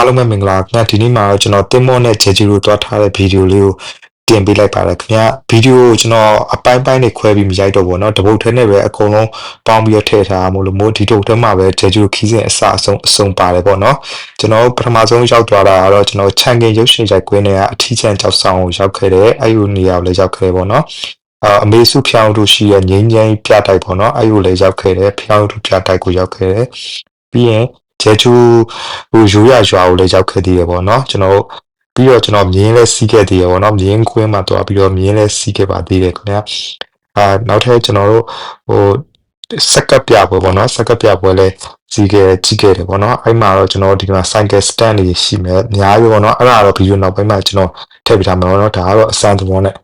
အားလုံးပဲမင်္ဂလာခင်ဗျာဒီနေ့မှာတော့ကျွန်တော်တင်မောနဲ့ဂျေဂျီတို့တွားထားတဲ့ဗီဒီယိုလေးကိုတင်ပေးလိုက်ပါတယ်ခင်ဗျာဗီဒီယိုကိုကျွန်တော်အပိုင်းပိုင်းနဲ့ခွဲပြီးမရိုက်တော့ဘူးเนาะတပုတ်ထဲနဲ့ပဲအကုန်လုံးပေါင်းပြီးတော့ထည့်ထားမို့လို့မို့ဒီတုတ်ထဲမှာပဲဂျေဂျီတို့ခီးစဉ်အစအဆုံးပါတယ်ပေါ့เนาะကျွန်တော်ပထမဆုံးရောက်သွားတာကတော့ကျွန်တော်ချန်ကင်ရုပ်ရှင်ရိုက်ကွင်းတွေကအထီးချန်ကြောက်ဆောင်ကိုရောက်ခဲ့တယ်အဲ့ဒီနေရာကိုလည်းရောက်ခဲ့ပေါ့เนาะအမေစုဖျောင်းတို့ရှိရဲ့ငိမ့်ငိမ့်ပြတိုက်ပေါ့เนาะအဲ့ဒီကိုလည်းရောက်ခဲ့တယ်ဖျောင်းတို့ပြတိုက်ကိုရောက်ခဲ့တယ်ပြီးရင်ဂျေဂျူဟိုရိုးရရွာကိုလည်းရောက်ခဲ့သေးတယ်ပေါ့နော်ကျွန်တော်ပြီးတော့ကျွန်တော်မြင်းလဲစီးခဲ့သေးတယ်ပေါ့နော်မြင်းခွင်းမှာတော့ပြီးတော့မြင်းလဲစီးခဲ့ပါသေးတယ်ခင်ဗျာနောက်ထပ်ကျွန်တော်တို့ဟိုစက်ကပ်ပြပွဲပေါ့နော်စက်ကပ်ပြပွဲလဲစီးခဲ့ကြည့်ခဲ့တယ်ပေါ့နော်အဲ့မှာတော့ကျွန်တော်ဒီမှာ cycle stand တွေရှိမယ်အများကြီးပေါ့နော်အဲ့ဒါတော့ဗီဒီယိုနောက်ပိုင်းမှာကျွန်တော်ထည့်ပြထားမှာပေါ့နော်ဒါကတော့အစမ်းသဘောနဲ့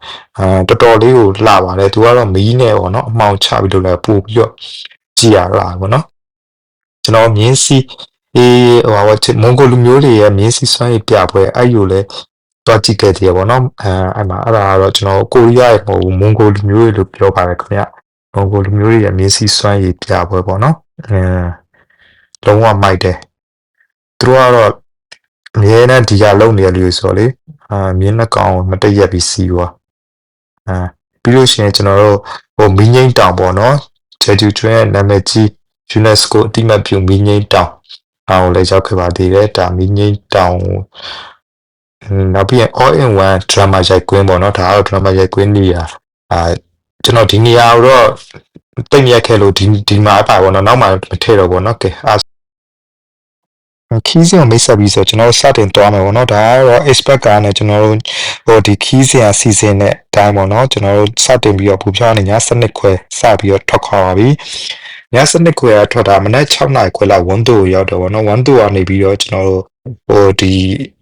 တော်တော်လေးကိုလှပါတယ်သူကတော့မီးနဲ့ပေါ့နော်အမှောင်ချပြီးတော့လည်းပို့ပြီးတော့ကြည့်ရတာပေါ့နော်ကျွန်တော်မြင်းစီးဟိုမွန်ဂိုလူမျိုးတွေရဲ့မြင်းစီးစွမ်းရည်ပြပွဲအဲ့ယူလဲတွားကြည့်ခဲ့တယ်ပေါ့နော်အဲ့မှာအဲ့ဒါကတော့ကျွန်တော်ကိုရီးယားရဲ့ဟိုမွန်ဂိုလူမျိုးတွေလို့ပြောပါတယ်ခင်ဗျမွန်ဂိုလူမျိုးတွေရဲ့မြင်းစီးစွမ်းရည်ပြပွဲပေါ့နော်လုံးဝမိုက်တယ်သူတို့ကတော့အမြဲတမ်းဒီကလုံနေရလို့ဆိုတော့လေမြင်းနှကောင်မတည့်ရက်ပြီးစီးသွားပြီးလို့ရှိရင်ကျွန်တော်တို့ဟိုမင်းငိမ့်တောင်ပေါ့နော်ဂျေဂျူကျွန်းရဲ့နာမည်ကြီးUNESCO အတိမတ်ပြုမင်းငိမ့်တောင်အောင်လည်းရောက်ခဲ့ပါသေးတယ်ဒါမင်းငိမ့်တောင်နောက်ပြီးရင် all in one drama ရိုက်ကွင်းပေါ့နော်ဒါကတော့ drama ရိုက်ကွင်းနေရကျွန်တော်ဒီနေရာကိုတော့တိတ်မြက်ခဲ့လို့ဒီမှာပါပေါ့နော်နောက်မှမထည့်တော့ပေါ့နော်ကဲခီးစဉ်ကိုမိတ်ဆက်ပြီးဆိုကျွန်တော်စတင်သွားမယ်ပေါ့နော်ဒါကတော့ expert ကနဲ့ကျွန်တော်တို့ဟိုဒီခီးစဉ်အစီအစဉ်နဲ့အတိုင်းပေါ့နော်ကျွန်တော်တို့စတင်ပြီးတော့ပူပြနေညာ7နှစ်ခွဲစပြီးတော့ထွက်ခွာပါပြီည7ခွဲကထွက်တာမနက်6နာရီခွဲလောက်1တိုရောက်တော့ဗောနော်1တိုကနေပြီးတော့ကျွန်တော်တို့ဟိုဒီ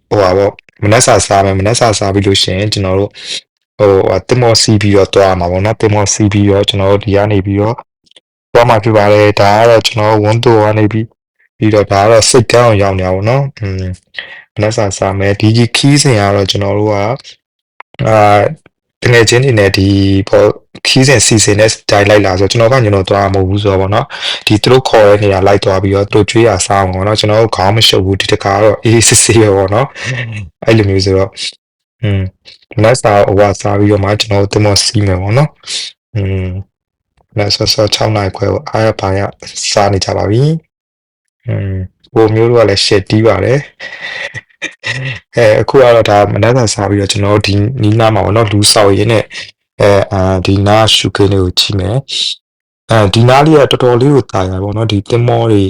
ဟိုပါဗောမနက်စာစားမယ်မနက်စာစားပြီးလို့ရှိရင်ကျွန်တော်တို့ဟိုတင်မောစီပြီးတော့တွားမှာဗောနော်တင်မောစီပြီးတော့ကျွန်တော်တို့ဒီကနေပြီးတော့တွားမှာဖြစ်ပါတယ်ဒါကတော့ကျွန်တော်1တိုကနေပြီးတော့ဒါကတော့စိတ်ကောင်းရောက်နေတာဗောနော်မနက်စာစားမယ်ဒီခီးစဉ်ကတော့ကျွန်တော်တို့ကတကယ်ချင်းနေနဲ့ဒီပေါ်ခီးစဉ်စီစဉ်နဲ့တိုင်လိုက်လာဆိုကျွန်တော်သွားမဟုတ်ဘူးဆိုတော့ဗောနော်ဒီသူတို့ခေါ်တဲ့နေရာလိုက်သွားပြီးတော့သူတို့ကြွေးရစားအောင်ဗောနော်ကျွန်တော်တို့ခေါင်းမရှုပ်ဘူးဒီတခါတော့အေးစစ်စစ်ပဲဗောနော်အဲ့လိုမျိုးဆိုတော့လက်စာဟိုဟာစားပြီးတော့မှကျွန်တော်တို့တင်မောစီးမယ်ဗောနော်လက်ဆော6နိုင်ခွဲကိုအားရပါရစားနေကြပါပြီဟိုမျိုးတို့ကလည်းရှက်တီးပါတယ်အခုကတော့ဒါမနက်စာစားပြီးတော့ကျွန်တော်တို့ဒီနီးနားမှာဗောနော်လူဆောက်ရင်းနဲ့ဒီနားရှုခင်းလေးကိုကြည့်မယ်ဒီနားလေးကတော်တော်လေးကိုတာရပါတော့ဒီတင်မောတွေ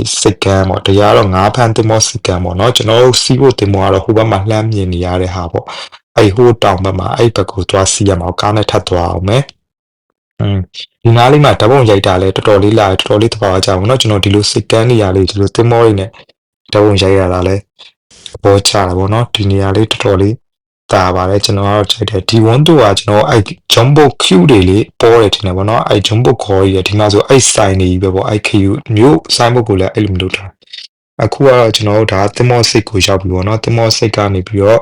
စိတ်ကမ်းပေါ့တရားတော့ငါးဖန်တင်မောစိတ်ကမ်းပေါ့နော်ကျွန်တော်တို့စီးဖို့တင်မောကတော့ဟိုဘက်မှာလှမ်းမြင်နေရတဲ့ဟာပေါ့အဲ့ဟိုတောင်ဘက်မှာအဲ့ဘက်ကိုသွားစီးရမှာကားနဲ့ထပ်သွားအောင်မယ်ဒီနားလေးမှာဓာတ်ပုံရိုက်တာလဲတော်တော်လေးလာတော်တော်လေးသဘာဝကြပါဘောနော်ကျွန်တော်ဒီလိုစိတ်ကမ်းနေရလေးဒီလိုတင်မောတွေနဲ့ဓာတ်ပုံရိုက်ရတာလဲပေါ်ချတာပေါ့နော်ဒီနေရာလေးတော်တော်လေးတာပါတယ်ကျွန်တော်ကတော့ကြိုက်တယ်ဒီ1တူကကျွန်တော်အဲ့ jumbo q တွေလေပေါ်တယ်ထင်တယ်ဗောနော်အဲ့ jumbo ခေါ်ရဒီမှာဆိုအဲ့ sign နေပဲဗောအဲ့ q မျိုး sign ဘုတ်ကိုလည်းအဲ့လိုမျိုးလုပ်တာအခုကတော့ကျွန်တော်တို့ဒါတင်မောစိတ်ကိုရောက်ပြီဗောနော်တင်မောစိတ်ကနေပြီးတော့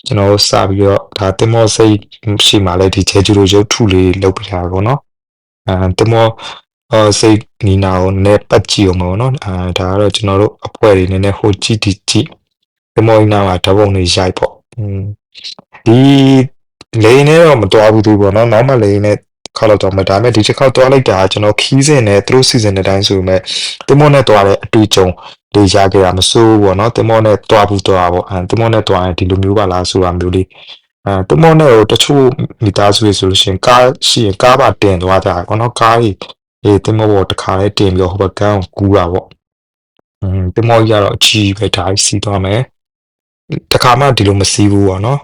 ကျွန်တော်တို့စပြီးတော့ဒါတင်မောစိတ်ရှိမှလည်းဒီချဲကျူလိုရုပ်ထုလေးလုပ်ပြထားဗောနော်တင်မောစိတ်နီနာကိုနည်းပတ်ကြည့်အောင်ဗောနော်ဒါကတော့ကျွန်တော်တို့အဖွဲတွေနည်းနည်းဟိုကြည့်တင်မောနာမှာဓာတ်ပုံတွေရိုက်ပေါ့ဒီလေနဲ့တော့မတော်ဘူးသူပေါ့နော်နောက်မှလေနဲ့ခေါက်တော့မှဒါပေမဲ့ဒီတစ်ခေါက်သွားလိုက်တာကျွန်တော်ခီးစင်နဲ့သူတို့စီစဉ်တဲ့အတိုင်းဆိုပေမဲ့တင်မောနဲ့သွားတဲ့အတူကြုံလေရခဲ့တာမစိုးဘူးပေါ့နော်တင်မောနဲ့သွားဘူးသွားပေါ့တင်မောနဲ့သွားရင်ဒီလိုမျိုးပါလားဆိုတာမျိုးလေးတင်မောနဲ့တချို့မိသားစုတွေဆိုလို့ရှိရင်ကားရှိရင်ကားပါတင်သွားကြတာပေါ့နော်ကားကြီးတင်မောပေါ်တစ်ခါလေးတင်ပြီးတော့ဟိုဘက်ကန်းကူးတာပေါ့တင်မောကြီးကတော့အကြီးပဲဒါစီးသွားမယ်တခါမှဒီလိုမစီးဘူးပေါ့နော်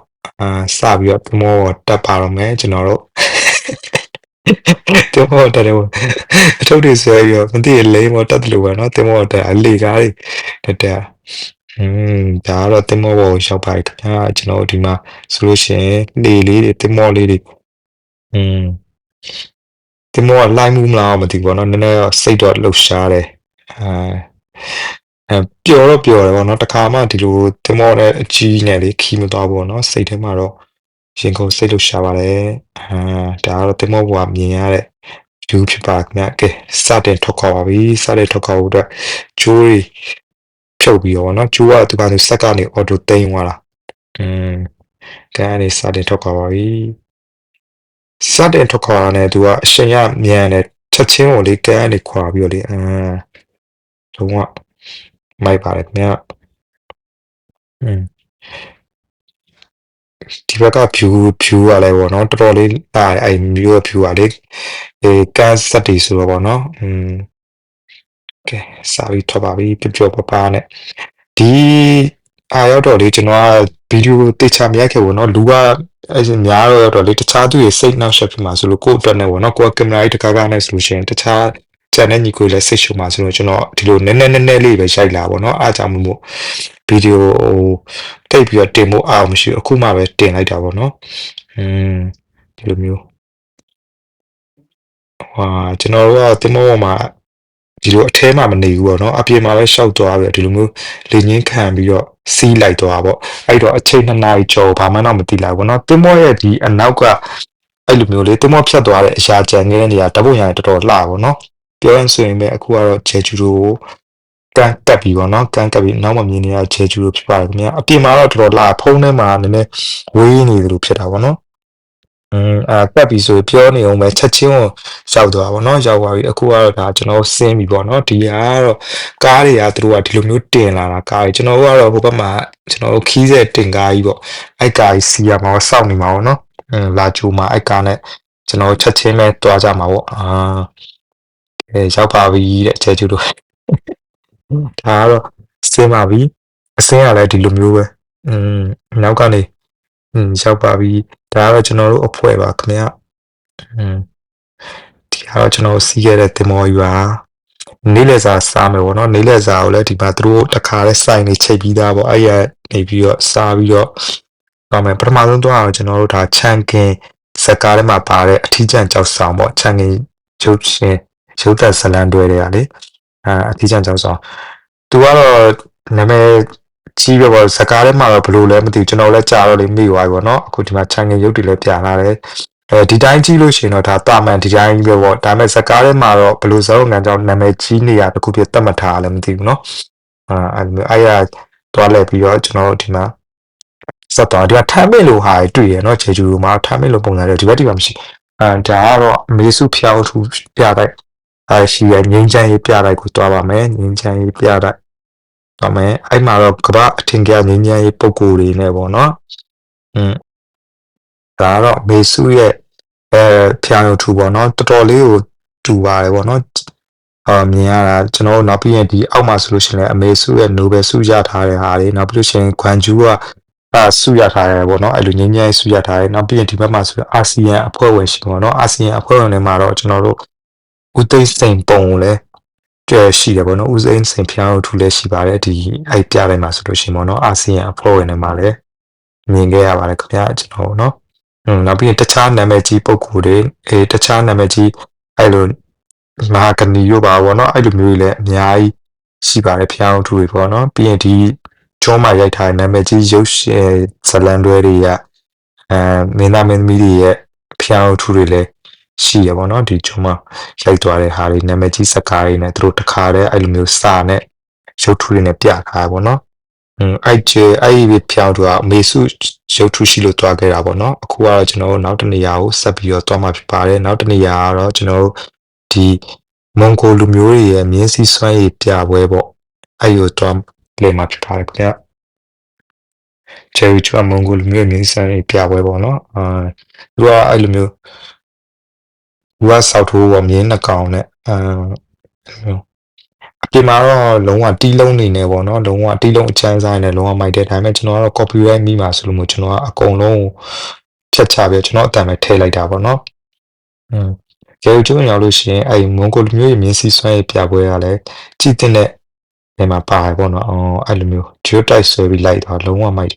စပြီးတော့တင်မောတက်ပါတော့မယ်ကျွန်တော်တို့တင်မောတက်တယ်အထုပ်တွေဆွဲပြီးတော့မသိရလိမ့်မောတက်တယ်လို့ပဲနော်တင်မောတက်အလေကားတွေတက်ဒါကတော့တင်မောပေါ်ရောက်ပါပြီခင်ဗျာကျွန်တော်ဒီမှာဆိုလို့ရှိရင်လေလေးတွေတင်မောလေးတွေတင်မောကလိုက်မှုမလားမသိဘူးပေါ့နော်နည်းနည်းတော့စိတ်တော့လှုပ်ရှားတယ်ပျော်တော့ပျော်တယ်ပေါ့နော်တခါမှဒီလိုတင်မောနဲ့အကြီးနဲ့လေခီးမသွားဘူးပေါ့နော်စိတ်ထဲမှာတော့ရင်ကုန်စိတ်လှုပ်ရှားပါတယ်ဒါကတော့တင်မောဘွားမြင်ရတဲ့ view ဖြစ်ပါခင်ဗျာကဲစတင်ထွက်ခွာပါပြီစတင်ထွက်ခွာဖို့အတွက်ဂျိုးတွေ ဖြုတ်ပြီးတော့เนาะကျိုးကသူကနေစက်ကနေအော်တိုတိန်သွားတာကန်ကနေစတင်ထွက်ခွာပါပြီစတင်ထွက်ခွာနေသူကအရှင်ရမြန်တယ်ချက်ချင်းကိုလေကန်ကနေခွာပြီးတော့လေလုံးဝမိုက်ပါတယ်ခင်ဗျဒီဘက်က view ကလည်းပေါ့နော်တော်တော်လေးတာအဲ့မျိုး view ကလေကန်စက်တီဆိုတော့ပေါ့နော်ကဲစာပြီးထွက်ပါပြီပျော်ပပနဲ့ဒီရောက်တော့လေကျွန်တော်ကဗီဒီယိုတေချာမရိုက်ခဲ့ဘူးเนาะလူကအဲ့များတော့ရောက်တော့လေတခြားသူတွေစိတ်နှောက်ယှက်ဖြစ်မှာဆိုလို့ကိုယ့်အတွက်နဲ့ပေါ့เนาะကိုယ်ကင်မရာကြီးတကားကားနဲ့ဆိုလို့ရှိရင်တခြားကျန်တဲ့ညီကိုလည်းစိတ်ရှုံမှာဆိုတော့ကျွန်တော်ဒီလိုနည်းနည်းလေးပဲရိုက်လာပေါ့เนาะအားကြောင့်မို့ဗီဒီယိုတိတ်ပြီးတော့တင်ဖို့အားမရှိဘူးအခုမှပဲတင်လိုက်တာပေါ့เนาะဒီလိုမျိုးကျွန်တော်တို့ကတင်မောပေါ်မှာဒီလိုအထဲမှာမနေဘူးပေါ့နော်အပြင်မှာပဲရှောက်သွားပြီးတော့ဒီလိုမျိုးလေငင်းခံပြီးတော့စီးလိုက်သွားပေါ့အဲ့တော့အချိန်2နာရီကျော်ဘာမှတော့မသိလိုက်ဘူးနော်တင်မောရဲ့ဒီအနောက်ကအဲ့လိုမျိုးလေတင်မောဖြတ်သွားတဲ့အရာကြံနေတဲ့နေရာဓာတ်ပုံရိုင်တော်တော်လှပါနော်ပြောရင်ဆိုရင်ပဲအခုကတော့ဂျေဂျူရိုကိုကန်ကပ်ပြီးပေါ့နော်ကန်ကပ်ပြီးနောက်မှမြင်နေရဂျေဂျူရိုဖြစ်ပါတယ်ခင်ဗျာအပြင်မှာတော့တော်တော်လှဖုံးထဲမှာနည်းနည်းဝေးနေသလိုဖြစ်တာပေါ့နော်တက်ပြီဆိုပြောနေအောင်ပဲချက်ချင်းကိုရောက်သွားပါတော့ရောက်သွားပြီအခုကတော့ဒါကျွန်တော်ဆင်းပြီပေါ့နော်ဒီကတော့ကားတွေကသူတို့ကဒီလိုမျိုးတင်လာတာကားတွေကျွန်တော်တို့ကတော့ဟိုဘက်မှာကျွန်တော်တို့ခီးတဲ့တင်ကားကြီးပေါ့အဲ့ကားကြီးစီးရမှာစောင့်နေမှာပေါ့နော်လာကြိုမှာအဲ့ကားနဲ့ကျွန်တော်ချက်ချင်းပဲတွားကြမှာပေါ့ရောက်ပါပြီတဲ့ချဲကျူတို့ဒါကတော့ဆင်းပါပြီအဆင်းရလဲဒီလိုမျိုးပဲနောက်ကနေရောက်ပါပြီဒါကတော့ကျွန်တော်တို့အဖွဲ့ပါခင်ဗျာဒီကတော့ကျွန်တော်စီးခဲ့တဲ့တင်မော်ယူပါနေ့လည်စာစားမယ်ပေါ့နော်နေ့လည်စာကိုလည်းဒီမှာသူတို့တခါလဲစိုင်းနေချိန်ပြီးသားပေါ့အဲ့ရနေပြီးတော့စားပြီးတော့တော့မယ်ပထမဆုံးတော့ကျွန်တော်တို့ဒါချန်ကင်စကားထဲမှာပါတဲ့အထီးကျန်ကြောက်ဆောင်ပေါ့ချန်ကင်ရုပ်ရှင်ရုပ်သက်ဇလန်တွဲတွေကလေအထီးကျန်ကြောက်ဆောင်သူကတော့နာမည်ကြီးပဲပေါ့စကားထဲမှာတော့ဘယ်လိုလဲမသိဘူးကျွန်တော်လည်းကြားတော့လေမိသွားပြီပေါ့နော်အခုဒီမှာချန်ကင်ရုပ်တွေလည်းပြလာတယ်ဒီတိုင်းကြည့်လို့ရှိရင်တော့ဒါတာမန်ဒီတိုင်းပဲပေါ့ဒါပေမဲ့စကားထဲမှာတော့ဘယ်လိုစကားငံကြောင့်နာမည်ကြီးနေရတခုပြတ်မှတ်ထားလည်းမသိဘူးเนาะအဲ့ရတော့လည်းပြီးတော့ကျွန်တော်တို့ဒီမှာစက်တော့ဒီကထမ်းမင်းလိုဟာတွေ့ရเนาะခြေကျူမှာထမ်းမင်းလိုပုံစံတွေဒီဘက်ဒီမှာမရှိဒါကတော့မေစုဖျောက်ထူပြတိုက်ရှိရငင်းချမ်းရေးပြတိုက်ကိုတွားပါမယ်ငင်းချမ်းရေးပြတိုက်တော့မယ်အဲ့မှာတော့ကမ္ဘာအထင်ကြီးငင်းချမ်းရေးပုံကိုယ်တွေနဲ့ပေါ့เนาะဒါကတော့မေစုရဲ့ဖျောက်ထူပေါ့เนาะတော်တော်လေးကိုတူပါတယ်ပေါ့เนาะမြင်ရတာကျွန်တော်တို့နောက်ပြီးရင်ဒီအောက်မှာဆိုလို့ရှိရင်အမေစုရဲ့ Nobel ဆုရထားတဲ့ဟာတွေနောက်ပြီးလို့ရှိရင်ခွန်ဂျူးကဆုရထားတယ်ပေါ့နော်အဲ့လိုငင်းငယ်ဆုရထားတယ်နောက်ပြီးရင်ဒီဘက်မှာဆိုအာဆီယံအဖွဲ့ဝင်ရှိပေါ့နော်အာဆီယံအဖွဲ့ဝင်တွေမှာတော့ကျွန်တော်တို့ဦးသိန်းစိန်ပုံကိုလည်းရှိတယ်ပေါ့နော်ဦးသိန်းစိန်ဖျားတို့ထူလည်းရှိပါတယ်ဒီအဲ့ပြတိုင်းမှာဆိုလို့ရှိရင်ပေါ့နော်အာဆီယံအဖွဲ့ဝင်တွေမှာလည်းမြင်ခဲ့ရပါတယ်ခင်ဗျာကျွန်တော်နော်နောက်ပြီးရင်တခြားနာမည်ကြီးပုဂ္ဂိုလ်တွေတခြားနာမည်ကြီးအဲ့လိုမဟာကဏီတို့ပါပေါ့နော်အဲ့လိုမျိုးတွေလည်းအများကြီးရှိပါတယ်ဖျားတို့ထူတွေပေါ့နော်ပြီးရင်ဒီကျွန်းမှာရိုက်ထားတဲ့နာမည်ကြီးရုပ်ရှင်ဇလန်တွဲတွေကမင်းသားမင်းသမီးတွေရဲ့ဖျားတို့ထူတွေလည်းရှိရပေါ့နော်ဒီကျွန်းမှာရိုက်သွားတဲ့ဟာတွေနာမည်ကြီးစကားတွေနဲ့သူတို့တခါတည်းအဲ့လိုမျိုးစာနဲ့ရုပ်ထူတွေနဲ့ပြထားပေါ့နော်အဲ့ဒီဖျောက်တော့မေစုရုပ်ထုရှိလို့တွားခဲ့တာပေါ့နော်အခုကတော့ကျွန်တော်တို့နောက်တနေရာကိုဆက်ပြီးတော့တွားမှာဖြစ်ပါတယ်နောက်တနေရာကတော့ကျွန်တော်တို့ဒီမွန်ဂိုလူမျိုးတွေရဲ့မြင်းစည်းစွမ်းရည်ပြပွဲပေါ့အဲ့ဒီတွားလေမှာဖြစ်ပါတယ်ခင်ဗျာချယ်ရီချွတ်မွန်ဂိုလူမျိုးမြင်းစည်းစွမ်းရည်ပြပွဲပေါ့နော်သူကအဲ့လိုမျိုးသူကဆောက်ထိုးပေါ့မြင်းနှကောင်နဲ့အပြင်မှာတော့လုံးဝတီးလုံးနေနေပေါ့နော်လုံးဝတီးလုံးအချမ်းစားနေလုံးဝမိုက်တဲ့ဒါပေမဲ့ကျွန်တော်ကတော့ copyright မိမှာဆိုလို့မို့ကျွန်တော်ကအကုန်လုံးဖြတ်ချပြီးကျွန်တော်အတန်ပဲထည့်လိုက်တာပေါ့နော်ကျေကျုံရောက်လို့ရှိရင်အဲ့မွန်ဂိုလူမျိုးရဲ့မြင်းစည်းစွမ်းရဲ့ပြပွဲကလည်းကြည့်တဲ့နေမှာပါတယ်ပေါ့နော်အဲ့လိုမျိုး geotype ဆွဲပြီးလိုက်တော့လုံးဝမိုက်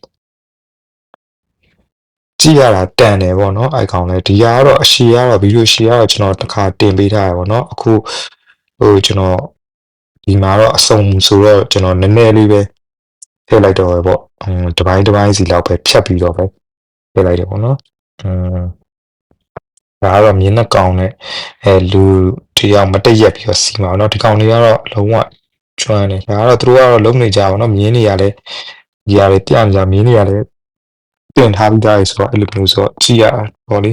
ကြည့်ရတာတန်တယ်ပေါ့နော်အဲ့ကောင်လဲဒီကတော့အရှည်ကတော့ဗီဒီယိုရှည်ကတော့ကျွန်တော်တစ်ခါတင်ပေးထားရပေါ့နော်အခုကျွန်တော်ဒီမှာတော့အစုံဆိုတော့ကျွန်တော်နည်းနည်းလေးပဲထည့်လိုက်တော့ပဲပေါ့တစ်ပိုင်းစီလောက်ပဲဖြတ်ပြီးတော့ပဲထည့်လိုက်တယ်ပေါ့နော်ဒါကတော့မြင်းနှကောင်နဲ့လူတယောက်မတက်ရက်ပြီးတော့စီမှာเนาะဒီကောင်တွေကတော့လုံးဝ ကျွမ်းတယ်ဒါကတော့သူတို့ကတော့လုံးနေကြပါတော့မြင်းနေရလဲဒီရလဲပြမကြမြင်းနေရလဲတင်ထားပြီးသားရေဆိုတော့အဲ့လိုမျိုးဆိုတော့ကြည့်ရဟောလေ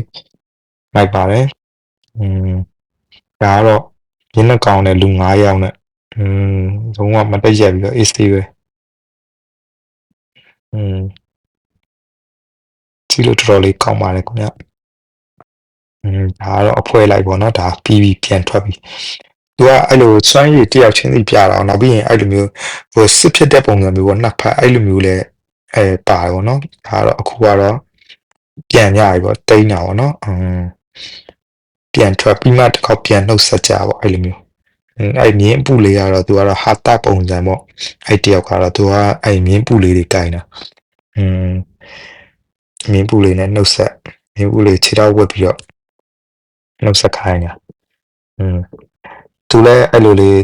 လိုက်ပါတယ်ဒါကတော့ရင်းနှကောင်နဲ့လူ9ယောက်နဲ့လုံးဝမတက်ရက်ပြီးတော့ AC ပဲကြည့်လို့တော်တော်လေးကောင်းပါတယ်ခင်ဗျဒါကတော့အဖွဲလိုက်ပေါ့နော်ဒါပြီးပြီးပြန်ထွက်ပြီးသူကအဲ့လိုစွမ်းရည်တယောက်ချင်းစီပြတာနောက်ပြီးရင်အဲ့လိုမျိုးဟိုစစ်ဖြစ်တဲ့ပုံစံမျိုးပေါ့နှစ်ဖက်အဲ့လိုမျိုးလဲပါတယ်ပေါ့နော်ဒါတော့အခုကတော့ပြန်ရပြီပေါ့တိန်းတာပေါ့နော်ပြန်ထွက်ပြီးမှတစ်ခေါက်ပြန်နှုတ်ဆက်ကြပေါ့အဲ့လိုမျိုးအဲ့မြင်းပူလေးကတော့သူကတော့ဟာတာပုံစံပေါ့အဲ့တယောက်ကတော့သူကအဲ့မြင်းပူလေးတွေကင်တာမြင်းပူလေးနဲ့နှုတ်ဆက်မြင်းပူလေးခြေထောက်ဝက်ပြီးတော့နှုတ်ဆက်ခိုင်းတာသူလည်းအဲ့လိုလေး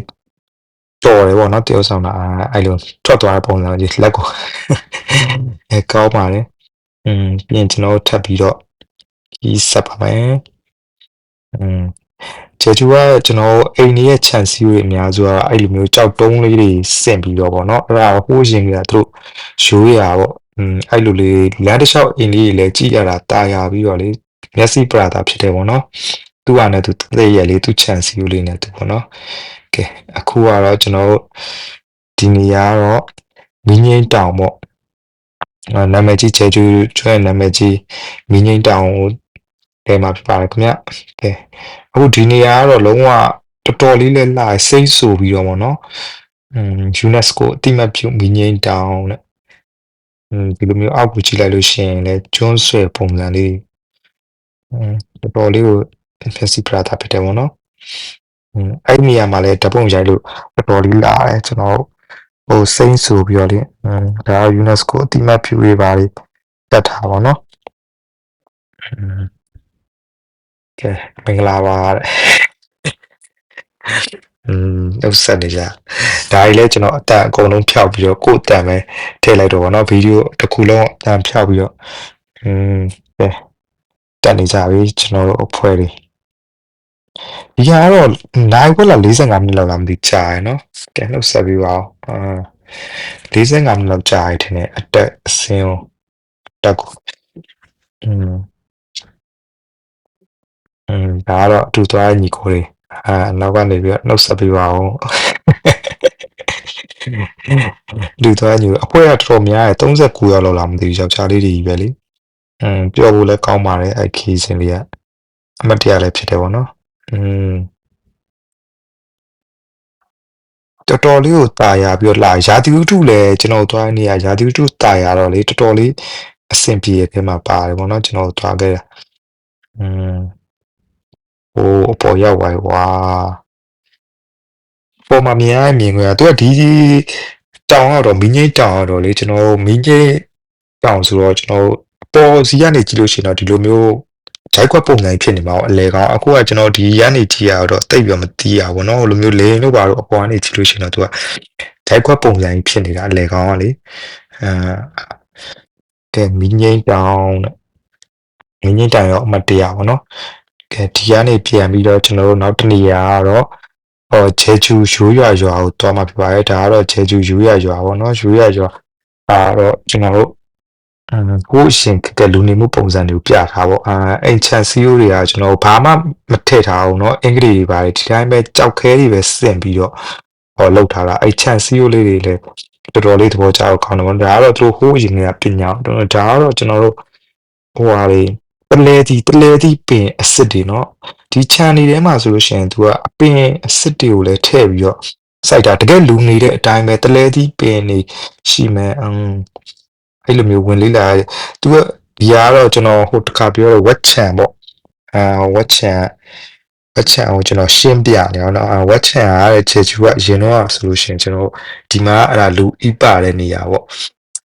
တော်တယ်ပေါ့နော်တယောက်ဆောင်တာအဲ့လိုထွက်သွားတဲ့ပုံစံကြီးလက်ကိုကောင်းပါလေပြင်ကျွန်တော်ထပ်ပြီးတော့ဒီဆက်ပါမယ်ဂျေဂျူကကျွန်တော်အိမ်ရဲ့ခြံစည်းတွေအများစုကအဲ့လိုမျိုးကြောက်တုံးလေးတွေစင်ပြီးတော့ပေါ့နော်အဲ့ဒါဟိုးရင်ကသူတို့ရိုးရပေါ့အဲ့လိုလေးလမ်းတစ်လျှောက်အိမ်လေးတွေလည်းကြည့်ရတာတာယာပြီးတော့လေမျက်စိပရာတာဖြစ်တယ်ပေါ့နော်သူ့ဟာနဲ့သူသိရလေသူခြံစည်းလေးနဲ့သူပေါ့နော်ကဲအခုကတော့ကျွန်တော်ဒီနေရာတော့မင်းငိမ့်တောင်ပေါ့နာမည်ကြီးဂျေဂျူကျွဲနာမည်ကြီးမင်းငိမ့်တောင်ကိုတဲမှာဖြစ်ပါတယ်ခင်ဗျကဲအခုဒီနေရာကတော့လုံးဝတော်တော်လေးလဲလာစိတ်ဆူပြီးတော့ပေါ့နော်UNESCO အတိမတ်ပြုမင်းငိမ့်တောင်တဲ့ဒီလိုမျိုးအောက်ကိုကြည့်လိုက်လို့ရှိရင်လဲကျွန်းဆွဲပုံစံလေးတော်တော်လေးကိုဖက်စီပရာတာဖြစ်တယ်ပေါ့နော်အဲ့ဒီနေရာမှာလဲဓာတ်ပုံရိုက်လို့တော်တော်လေးလာတယ်ကျွန်တော်ဟိုစိမ့်ဆူပြီးတော့လေဒါက UNESCO အတိမတ်ပြုရေးပါလေတက်ထားပါတော့ကဲမင်္ဂလာပါတဲ့ဥစ္စာနေကြဒါကြီးလဲကျွန်တော်အတန်အကုန်လုံးဖြောက်ပြီးတော့ကိုယ်အတန်ပဲထည့်လိုက်တော့ဗောနော်ဗီဒီယိုတစ်ခုလုံးအတန်ဖြောက်ပြီးတော့ကဲတက်နေကြပြီကျွန်တော်တို့အဖွဲတွေဒီကတော့နိုင်ခွက်လာ45မိနစ်လောက်လာမသိကြာရယ်နော်ကဲနှုတ်ဆက်ပြီးပါအောင်45မိနစ်လောက်ကြာရထင်တယ်အတက်အစင်းတက်ကိုဒါကတော့အတူသွားညီကိုတွေနောက်ကနေပြီးတော့နှုတ်ဆက်ပြီးပါအောင်လူသွားညီအဖွဲကတော်တော်များတယ်39ရောက်လောက်လာမသိဘူးယောက်ျားလေးတွေကြီးပဲလေပြောဖို့လည်းကောင်းပါတယ်အဲ့ခီးစင်လေးကအမတ်တရားလည်းဖြစ်တယ်ပေါ့နော်တော်တော်လေးကိုတာယာပြီးတော့လာရာသီဥတုလည်းကျွန်တော်သွားနေရရာသီဥတုတာယာတော့လေတော်တော်လေးအဆင်ပြေတဲ့ထဲမှာပါတယ်ပေါ့နော်ကျွန်တော်သွားခဲ့တာဟိုအပေါ်ရောက်သွားပြီဝါပေါ်မှာမြင်ရမြင်ခွင့်သူကဒီတောင်ကတော့မင်းကြီးတောင်ကတော့လေကျွန်တော်မင်းကြီးတောင်ဆိုတော့ကျွန်တော်ပေါ်စီကနေကြည့်လို့ရှိရင်တော့ဒီလိုမျိုးဂျိုက်ခွက်ပုံစံဖြစ်နေမှာအလဲကောင်အခုကကျွန်တော်ဒီကနေကြည့်ရတော့တိတ်ပြီးမတီးရဘူးเนาะလိုမျိုးလေလို့ပါတော့အပေါ်ကနေကြည့်လို့ရှိရင်တော့သူကဂျိုက်ခွက်ပုံစံကြီးဖြစ်နေတာအလဲကောင်ကလေကဲမင်းကြီးတောင်မင်းကြီးတောင်ရောအမတ်တရားပေါ့เนาะကဲဒီကနေပြန်ပြီးတော့ကျွန်တော်တို့နောက်တစ်နေရာကတော့ဂျေဂျူရိုးရွာရွာကိုတွားမှာဖြစ်ပါတယ်ဒါကတော့ဂျေဂျူရိုးရွာရွာပေါ့နော်ရိုးရွာရွာတော့ကျွန်တော်တို့ဟိုးရှင်ကလူနေမှုပုံစံတွေကိုပြထားပေါ့အိမ်ချန်စီယိုတွေကကျွန်တော်ဘာမှမထည့်ထားဘူးเนาะအင်္ဂလိပ်တွေပါတယ်ဒီတိုင်းပဲကြောက်ခဲတွေပဲစင်ပြီးတော့လောက်ထားတာအဲ့ချန်စီယိုလေးတွေလည်းတော်တော်လေးသဘောကျတော့ကောင်းတယ်ပေါ့ဒါကတော့သူတို့ဟိုးရင်ကပညာဒါကတော့ကျွန်တော်တို့ဟိုဟာတွေတလဲတီပင်အစ်စ်တွေเนาะဒီ channel ထဲမှာဆိုလို့ရှိရင် तू ကအပင်အစ်စ်တွေကိုလည်းထည့်ပြီးတော့စိုက်တာတကယ်လူနေတဲ့အတိုင်းပဲတလဲတီပင်နေရှိမယ်အဲ့လိုမျိုးဝင်လေးလာ तू ကဒီကတော့ကျွန်တော်ဟိုတစ်ခါပြောတော့ wet chan ပေါ့wet chan ကိုကျွန်တော်ရှင်းပြနေအောင်နော်ဝက်ချန်ကတဲ့ခြေချူကရင်တော့ဆိုလို့ရှိရင်ကျွန်တော်ဒီမှာအဲ့ဒါလူဣပတဲ့နေရာပေါ့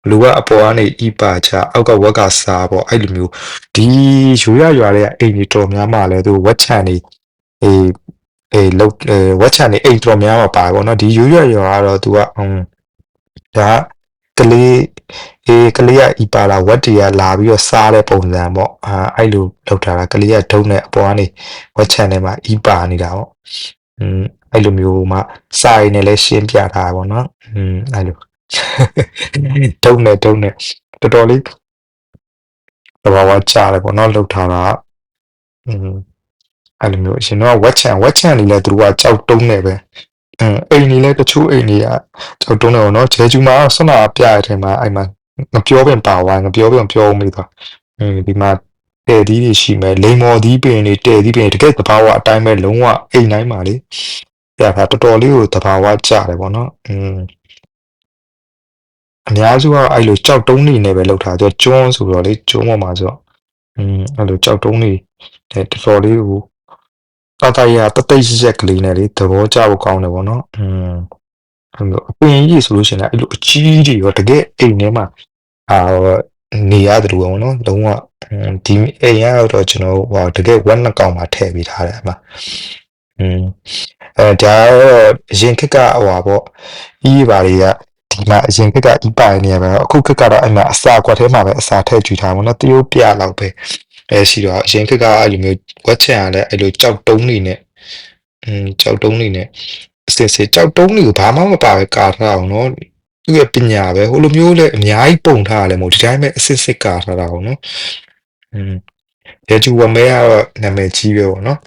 လူကအပေါ်ကနေဣပချအောက်ကဝက်ကစားပေါ့အဲ့လိုမျိုးဒီရိုးရွာတဲ့အိမ်ကြီးတော်များမှလည်းသူဝက်ချန်နေလောက်ဝက်ချန်နေအိမ်တော်များမှပါတယ်ပေါ့နော်ဒီရိုးရွာကတော့သူကဒါကလေးကလေးကဣပါလာဝက်တီကလာပြီးတော့စားတဲ့ပုံစံပေါ့အဲ့လိုလောက်ထားတာကလေးကဒုံးနဲ့အပေါ်ကနေဝက်ချန်ထဲမှာဣပါနေတာပေါ့ အဲ့လိုမျိုးမှစာရည်နဲ့လည်းရှင်းပြထားတာပေါ့နော်အဲ့လိုတုံးနဲ့တော်တော်လေးသဘာဝကျတယ်ပေါ့နော်လှုပ်ထားတာအဲ့လိုမျိုးရှင်တော့ဝက်ချန်နေလဲသူတို့ကကြောက်တုံးနေပဲအိမ်နေလဲတချို့အိမ်တွေကကြောက်တုံးနေပေါ့နော်ဂျဲကျူမှာဆွမ်းနာပြရတဲ့မှာအဲ့မှာငပြောပင်ပါဝိုင်းငပြောပင်ပြောမိသွားဒီမှာတဲ့သီးတွေရှိမယ်လိန်မော်သီးပင်တွေတဲ့သီးပင်တကယ်သဘာဝအတိုင်းပဲလုံးဝအိမ်တိုင်းမှာလေပြတာတော်တော်လေးကိုသဘာဝကျတယ်ပေါ့နော်အများစုကအဲ့လိုကြောက်တုံးနေနဲ့ပဲလောက်ထားကြကျွန်းဆိုတော့လေကျွန်းပေါ်မှာဆိုတော့အဲ့လိုကြောက်တုံးနေတော်တော်လေးကိုတာတာရတသိရက်ကလေးနဲ့လေသဘောကျဖို့ကောင်းတယ်ပေါ့နော်အဲ့လိုအပင်ကြီးဆိုလို့ရှိရင်အဲ့လိုအကြီးကြီးရောတကယ်အိမ်ထဲမှာအာနေရတယ်လို့ပေါ့နော်လုံးဝဒီအိမ်ကတော့ကျွန်တော်ဟိုတကယ်ဝက်နှစ်ကောင်မှထည့်ပေးထားတယ်အမှဒါကတော့အရင်ခက်ကဟိုပါပေါ့ဤပါတွေကဒီမှာအရင်ခက်ကဤပါနေရပါတော့အခုခက်ကတော့အဲ့မှာအစာကွက်ထဲမှာပဲအစာထည့်ကြည့်ထားပါတော့တရိုးပြလောက်ပဲရှိတော့အရင်ခက်ကအဲ့လိုမျိုးဝက်ချန်ကလည်းအဲ့လိုကြောက်တုံးနေနဲ့ကြောက်တုံးနေနဲ့စစ်ကြောက်တုံးတွေကိုဘာမှမပါပဲကာထားအောင်နော်သူ့ရဲ့ပညာပဲဟိုလိုမျိုးလည်းအများကြီးပုံထားရတယ်မဟုတ်ဒီတိုင်းပဲအစစ်ကာထားတာအောင်နော်ရဲကျူဝမဲကတော့နာမည်ကြီးပဲပေါ့နော်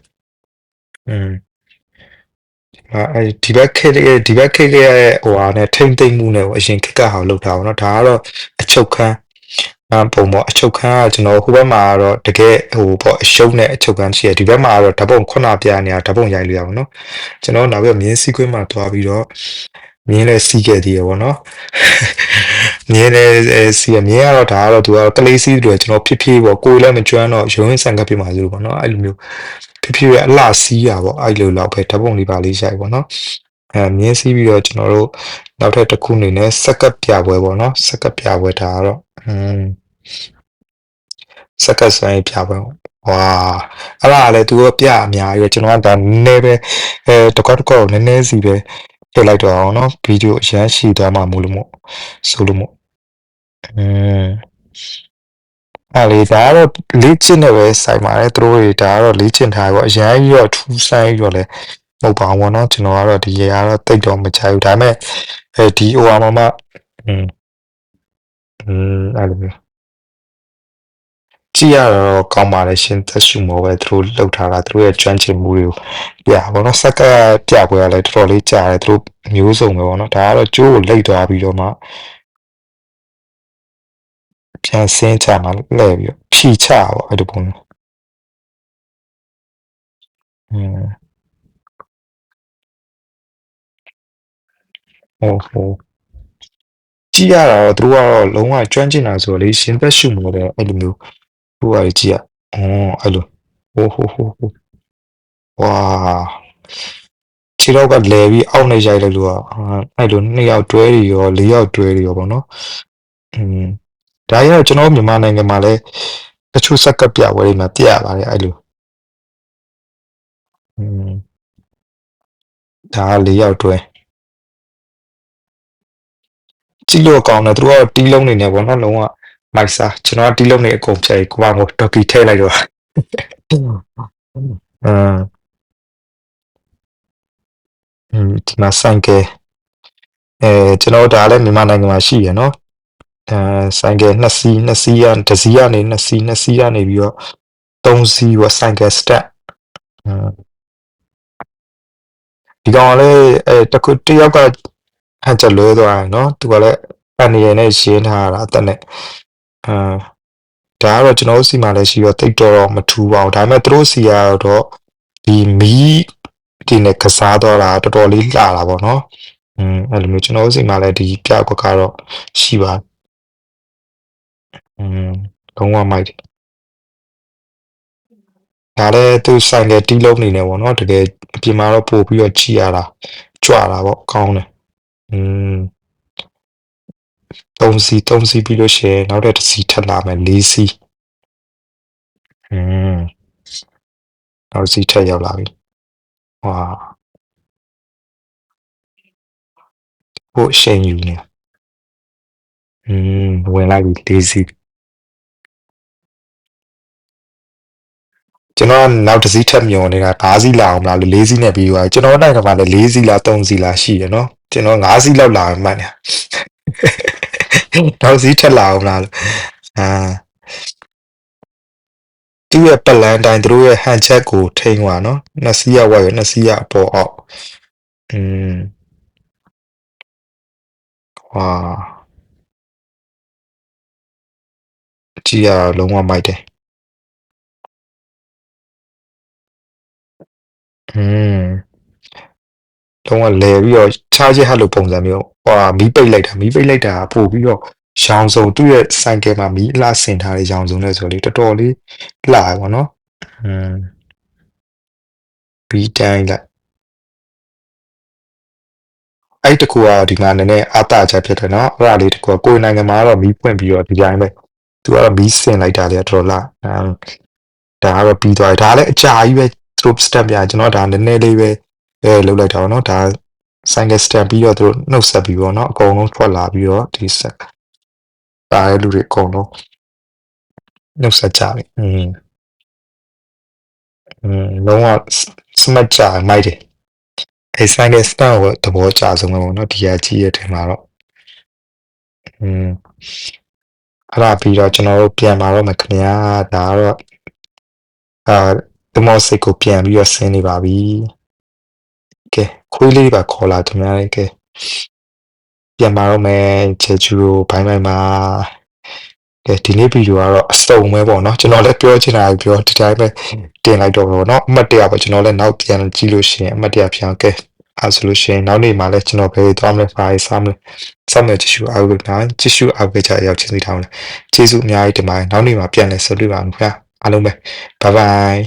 ဒီဘက်ခေတ်ရဲ့ဟိုဟာနဲ့ထိမ့်သိမ့်မှုနဲ့ပေါ့အရင်ခေတ်ကဟာလောက်တာပေါ့နော်ဒါကတော့အချုပ်ခန်းပုံပေါ့အချုပ်ခန်းကကျွန်တော်ဟိုဘက်မှာကတော့တကယ်ဟိုပေါ့အရှုံးနဲ့အချုပ်ခန်းရှိရဒီဘက်မှာကတော့ဓာတ်ပုံခုနပြနေတာဓာတ်ပုံရိုက်လို့ရပါတော့ကျွန်တော်နောက်ပြီးမြင်းစည်းခွေးမှာတွားပြီးတော့မြင်းလည်းစီးခဲ့သေးရပေါ့နော်မြင်းလည်းစီးရမြင်းကတော့ဒါကတော့သူကကလေးစီးတယ်ကျွန်တော်ဖြစ်ပေါ့ကိုယ်လည်းမကျွမ်းတော့ရုံးရင်းဆန်ကပ်ပြမှာဆိုလို့ပေါ့နော်အဲ့လိုမျိုးဖြစ်အလှစီးရပေါ့အဲ့လိုလောက်ပဲဓာတ်ပုံလေးပါလေးရိုက်ပေါ့နော်မြင်းစီးပြီးတော့ကျွန်တော်တို့နောက်ထပ်တစ်ခုအနေနဲ့စက်ကပ်ပြပွဲပေါ့နော်စက်ကပ်ပြပွဲဒါကတော့စက္ကန့်ဆိုင်ပြပွဲဝါအဲ့ဒါလည်းသူကပြအများကြီးပဲကျွန်တော်ကဒါနည်းနည်းပဲတကောနည်းနည်းစီပဲထည့်လိုက်တော့အောင်နော်ဗီဒီယိုအရန်ရှည်သွားမှာမို့လို့မို့ဆိုလို့မို့အဲ့လေဒါကတော့လေ့ကျင့်နေပဲဆိုင်ပါတယ်သူတို့တွေဒါကတော့လေ့ကျင့်ထားပေါ့အရန်ကြီးတော့ထူးဆန်းကြီးတော့လဲမဟုတ်ပါဘူးပေါ့နော်ကျွန်တော်ကတော့ဒီရေကတော့တိတ်တော့မချိုက်ဘူးဒါပေမဲ့ဒီဟိုဟာမှာအဲ့လိုမျိုးကြည့်ရတော့ကောင်းပါတယ်ရှင်သက်ရှုမောပဲသူတို့လှုပ်ထားတာသူတို့ရဲ့ကျွမ်းကျင်မှုတွေကိုပြပါတော့စက်ကပြပွဲကလည်းတော်တော်လေးကြားတယ်သူတို့မျိုးစုံပဲပေါ့နော်ဒါကတော့ကျိုးကိုလိတ်သွားပြီးတော့မှပြန်ဆင်းချမှာလှည့်ပြီးဖြီချပေါ့အဲ့ဒီပုံဟုတ်ကြည့်ရတာတော့သူတို့ကတော့လုံးဝကျွမ်းကျင်တာဆိုတော့လေရှင်သက်ရှုမောတယ်အဲ့လိုမျိုးဟိုဟာကြည့်ရအဲ့လိုဟိုဝါခြေတော့ကလဲပြီးအောက်နဲ့ရိုက်လိုက်လို့အဲ့လို2ယောက်တွဲတွေရော4ယောက်တွဲတွေရောပေါ့နော်ဒါရကျွန်တော်မြန်မာနိုင်ငံမှာလည်းတချို့စက်ကပ်ပြပွဲတွေမှာပြရပါတယ်အဲ့လိုဒါ4ယောက်တွဲကြည့်လို့ကောင်းတယ်သူတို့ကတီးလုံးနေနေပေါ့နော်လုံးဝမိုက်စားကျွန်တော်ကတီးလုံးနေအကုန်ဖြိုက်ကိုကဒေါ်ကီထည့်လိုက်တော့ဒီမှာဆိုင်ကယ်ကျွန်တော်ဒါလည်းမြန်မာနိုင်ငံမှာရှိရနော်ဆိုင်ကယ်2စီးကတစ်စီးကနေ2စီးကနေပြီးတော့3စီးပေါ့ဆိုင်ကယ်စတက်ဒီကောင်လည်းတယောက်ကဟန်ချက်လွဲသွားတယ်နော်သူကလည်းအန်ရယ်နဲ့ရှင်းထားတာအသက်နဲ့ဒါကတော့ကျွန်တော်တို့စီမှာလည်းရှိတော့တိတ်တော့မထူပါဘူးဒါပေမဲ့သူတို့စီကတော့ဒီမီးဒီနဲ့ကစားတော့တာတော်တော်လေးလှတာပေါ့နော်အဲ့လိုမျိုးကျွန်တော်တို့စီမှာလည်းဒီပြကွက်ကတော့ရှိပါလုံးဝမိုက်တယ်ဒါလည်းသူဆိုင်ကတီးလုံးနေနေပေါ့နော်တကယ်အပြင်မှာတော့ပို့ပြီးတော့ကြည့်ရတာကြွတာပေါ့ကောင်းတယ်3စီးပြီးလို့ရှိရင်နောက်တစ်စီးထပ်လာမယ်4စီးနောက်စီးထပ်ရောက်လာပြီဝါဟိုရှိန်ယူနေဝင်လိုက်ပြီ4စီး ကျွန်တော်ကနောက်တစ်စီးထပ်မျောနေတာ5စီးလာအောင်မလားလို့4စီးနဲ့ပြီးသွားကျွန်တော်နိုင်ကမှလည်း4စီးလား3စီးလားရှိတယ်နော်ကျွန်တော်5စီးလောက်လာမှတ်နေနောက်စီးထပ်လာအောင်မလားလို့သူ့ရဲ့ပတ်လန်းတိုင်းသူတို့ရဲ့ဟန်ချက်ကိုထိန်းသွားနော်နှစ်စီးရဝက်ရနှစ်စီးရအပေါ်အောက်อืมဝါကြည့်ရလုံးဝမိုက်တယ်อืมလုံးဝလဲပြီးတော့ချားချက်ဟတ်လို့ပုံစံမျိုးဟွာမီးပိတ်လိုက်တာပို့ပြီးတော့ရောင်စုံသူ့ရဲ့ဆိုင်ကယ်မှာမီးအလှဆင်ထားတဲ့ရောင်စုံနဲ့ဆိုလေတော်တော်လေးလှရပါတော့อืมဘီတိုင်းလိုက်အဲ့တကူကဒီမှာနည်းနည်းအတားချက်ဖြစ်တယ်နော်အဲ့ဒါလေးတကူကိုယ်နိုင်ငံမှာတော့မီးပွင့်ပြီးတော့ဒီတိုင်းပဲသူကတော့မီးဆင်လိုက်တာလေတော်တော်လှဒါကတော့ပြီးသွားတယ်ဒါလည်းအကြာကြီးပဲသူတို့ step ပြကျွန်တော်ဒါနည်းနည်းလေးပဲလုပ်လိုက်တာပေါ့နော်ဒါဆိုင်က step ပြီးတော့သူတို့နှုတ်ဆက်ပြီးပေါ့နော်အကုန်လုံးထွက်လာပြီးတော့ဒီဆက်ပါတဲ့လူတွေအကုန်လုံးနှုတ်ဆက်ကြတယ်လုံးဝစမတ်ကြမိုက်တယ်အဲဆိုင်က step ကိုသဘောကျဆုံးပဲပေါ့နော်ဒီကကြီးရဲ့ထင်မှာတော့အဲ့ဒါပြီးတော့ကျွန်တော်တို့ပြန်လာတော့မယ်ခင်ဗျာဒါကတော့ဒီမော့စိတ်ကိုပြန်ပြီးတော့ဆင်းနေပါပြီကဲခွေးလေးပါခေါ်လာခင်ဗျာကဲပြန်လာတော့မယ်ချေချူဘိုင်းဘိုင်းပါကဲဒီနေ့ဗီဒီယိုကတော့အစုံပဲပေါ့နော်ကျွန်တော်လည်းပြောချင်တာပြောဒီတိုင်းပဲတင်လိုက်တော့ပေါ့နော်အမှတ်တရပေါ့ကျွန်တော်လည်းနောက်ပြန်ကြည့်လို့ရှိရင်အမှတ်တရဖြစ်အောင်ကဲအဲ့ဆိုလို့ရှိရင်နောက်နေ့မှလည်းကျွန်တော်ပဲသွားမလဲဖိုင်စားမလဲစောင့်မျှော်ကြည့်ရှုအားပေးကြကြည့်ရှုအားပေးကြရောက်ချင်းစီထောင်းလဲကျေးဇူးအများကြီးတင်ပါတယ်နောက်နေ့မှပြန်လဲဆက်တွေ့ပါမယ်ခင်ဗျာအားလုံးပဲဘိုင်ဘိုင်